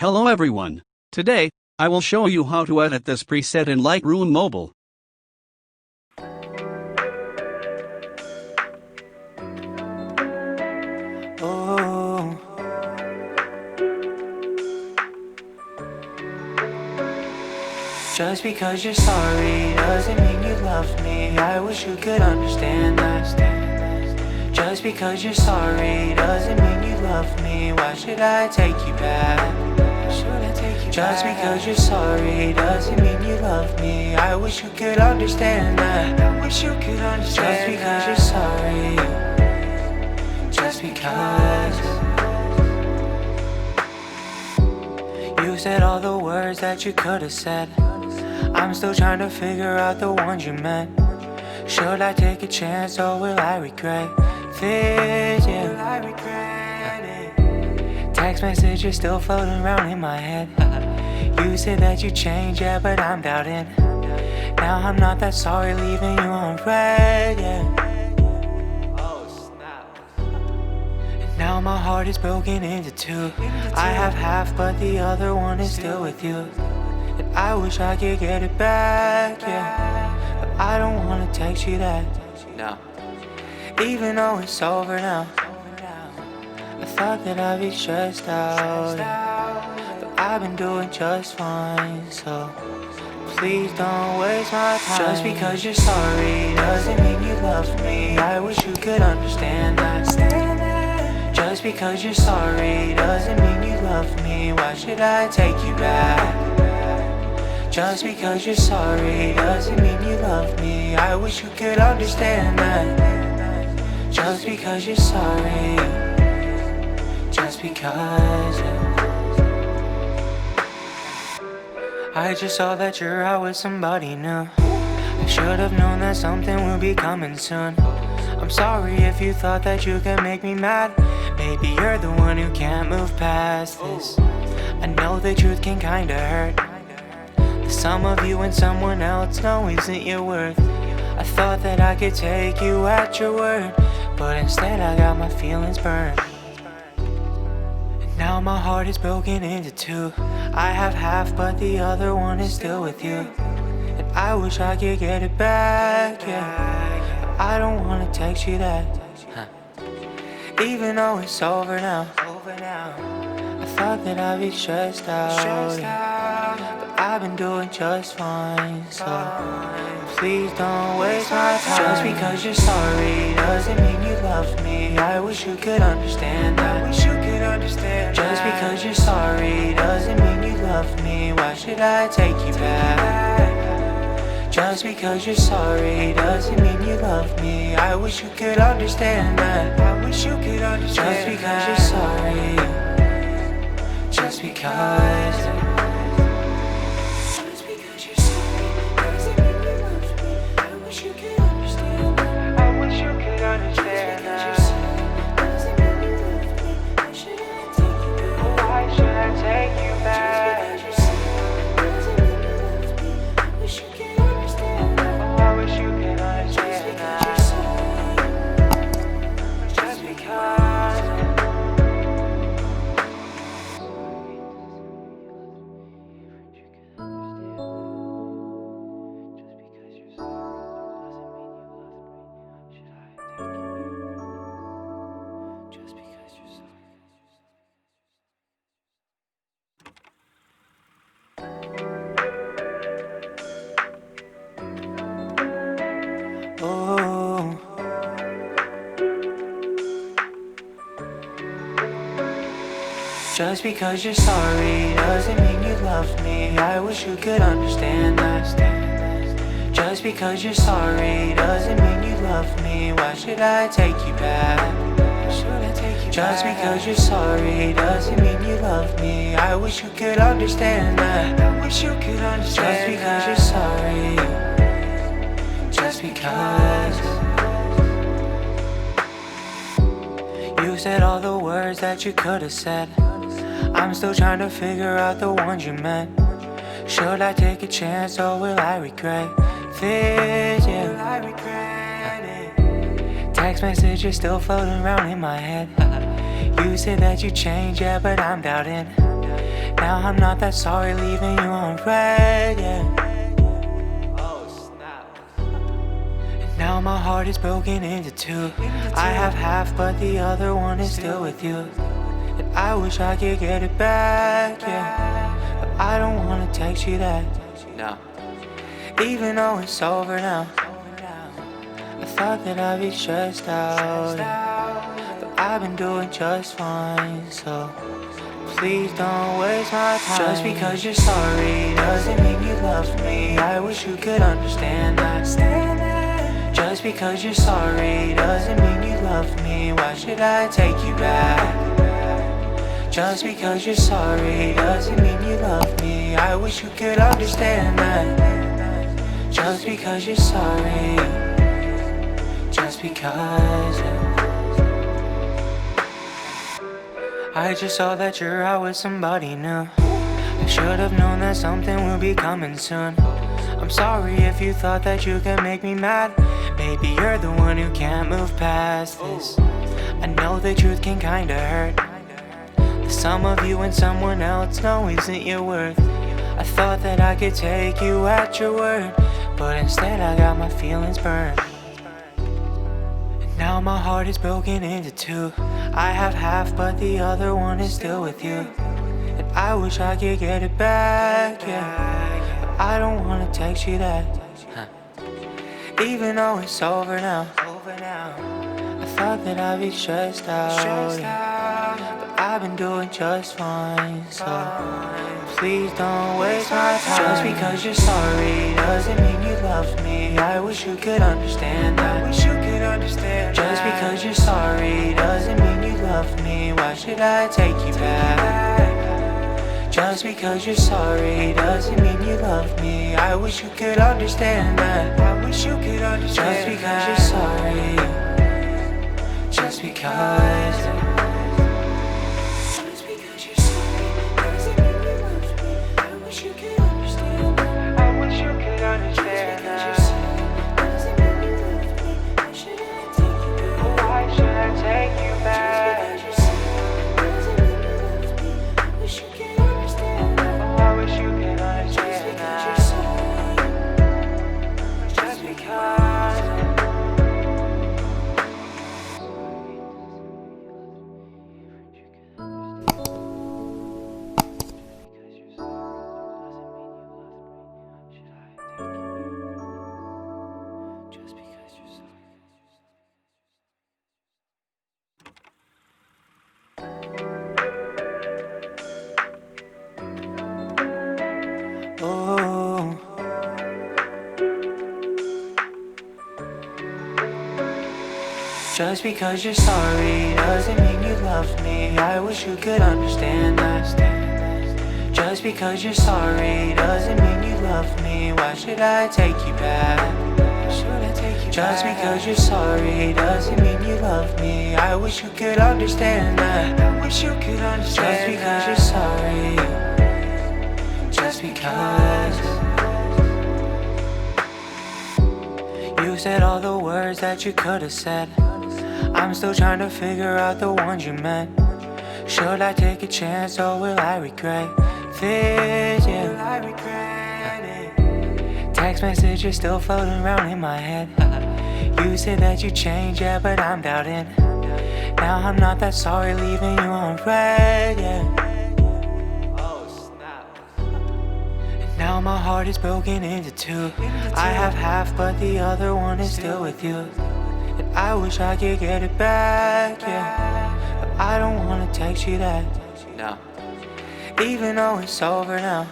Hello everyone. Today, I will show you how to edit this preset in Lightroom Mobile. Oh. Just because you're sorry doesn't mean you love me. I wish you could understand that. Just because you're sorry doesn't mean you love me. Why should I take you back? Just because you're sorry doesn't mean you love me. I wish you could understand that. Just because you're sorry. Just because. You said all the words that you could have said. I'm still trying to figure out the ones you meant. Should I take a chance or will I regret this? Yeah. Will I regret it? Text messages still floating around in my head. You said that you changed, yeah, but I'm doubting. Now I'm not that sorry leaving you on red, yeah. Oh, snap. And now my heart is broken into two. I have half, but the other one is still with you. And I wish I could get it back, yeah. But I don't wanna text you that, no. Even though it's over now. I thought that I'd be stressed out, yeah. But I've been doing just fine, so please don't waste my time. Just because you're sorry doesn't mean you love me. I wish you could understand that. Just because you're sorry doesn't mean you love me. Why should I take you back? Just because you're sorry doesn't mean you love me. I wish you could understand that. Just because you're sorry. Just because. I just saw that you're out with somebody new. I should have known that something would be coming soon. I'm sorry if you thought that you could make me mad. Maybe you're the one who can't move past this. I know the truth can kinda hurt. The sum of you and someone else no isn't your worth. I thought that I could take you at your word, but instead I got my feelings burned. And now my heart is broken into two. I have half, but the other one is still with you. And I wish I could get it back, yeah. But I don't wanna text you that, even though it's over now. I thought that I'd be stressed out, yeah. But I've been doing just fine, so please don't waste my time. Just because you're sorry doesn't mean you love me. I wish you could understand that. Just because you're sorry doesn't mean you love me. Why should I take you back? Just because you're sorry doesn't mean you love me. I wish you could understand that. Just because you're sorry. Just because. Oh. Just because you're sorry doesn't mean you love me. I wish you could understand that. Just because you're sorry doesn't mean you love me. Why should I take you back? Just because you're sorry doesn't mean you love me. I wish you could understand that. Just because you're sorry. Just because. You said all the words that you could have said. I'm still trying to figure out the ones you meant. Should I take a chance or will I regret this? Yeah. Will I regret it? Text messages still floating around in my head. You said that you changed, yeah, but I'm doubting. Now I'm not that sorry leaving you on red, yeah. Oh snap. And now my heart is broken into two. I have half but the other one is still with you. And I wish I could get it back, yeah. But I don't wanna text you that, No. even though it's over now. I thought that I'd be stressed out, yeah. But I've been doing just fine, so please don't waste my time. Just because you're sorry doesn't mean you love me. I wish you could understand that. Just because you're sorry doesn't mean you love me. Why should I take you back? Just because you're sorry doesn't mean you love me. I wish you could understand that. Just because you're sorry, just because, yeah. I just saw that you're out with somebody new. I should have known that something will be coming soon. I'm sorry if you thought that you could make me mad. Maybe you're the one who can't move past this. I know the truth can kinda hurt. The sum of you and someone else no isn't your worth. I thought that I could take you at your word, but instead I got my feelings burned. And now my heart is broken into two. I have half but the other one is still with you. And I wish I could get it back, yeah. But I don't wanna text you that, even though it's over now. I thought that I'd be stressed out, yeah. But I've been doing just fine, so please don't waste my time. Just because you're sorry doesn't mean you love me. I wish you could understand that. Just because you're sorry doesn't mean you love me. Why should I take you back? Just because you're sorry doesn't mean you love me. I wish you could understand that. Just because you're sorry, just because. Oh. Just because you're sorry doesn't mean you love me. I wish you could understand that. Just because you're sorry doesn't mean you love me. Why should I take you back? Just because you're sorry doesn't mean you love me. I wish you could understand that. Just because you're sorry, just because. You said all the words that you could have said. I'm still trying to figure out the ones you meant. Should I take a chance or will I regret this? Yeah. Will I regret it? Text messages still floating around in my head. You said that you changed, yeah, but I'm doubting. Now I'm not that sorry leaving you on red, yeah. Oh snap. And now my heart is broken into two. I have half but the other one is still with you. And I wish I could get it back, yeah. But I don't wanna text you that, No. even though it's over now.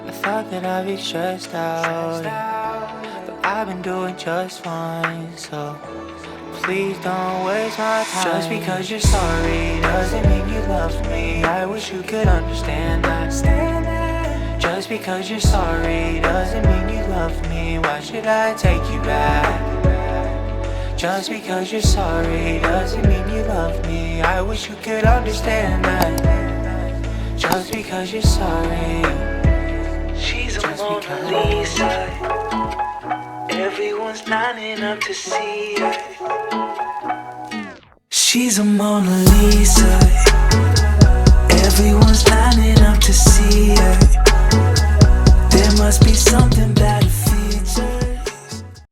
I thought that I'd be stressed out, yeah. But I've been doing just fine, so please don't waste my time. Just because you're sorry doesn't mean you love me. I wish you could understand that. Just because you're sorry doesn't mean you love me. Why should I take you back? Just because you're sorry doesn't mean you love me. I wish you could understand that. Just because you're sorry, She's a just Mona because. Lisa. Everyone's lining up to see her. She's a Mona Lisa.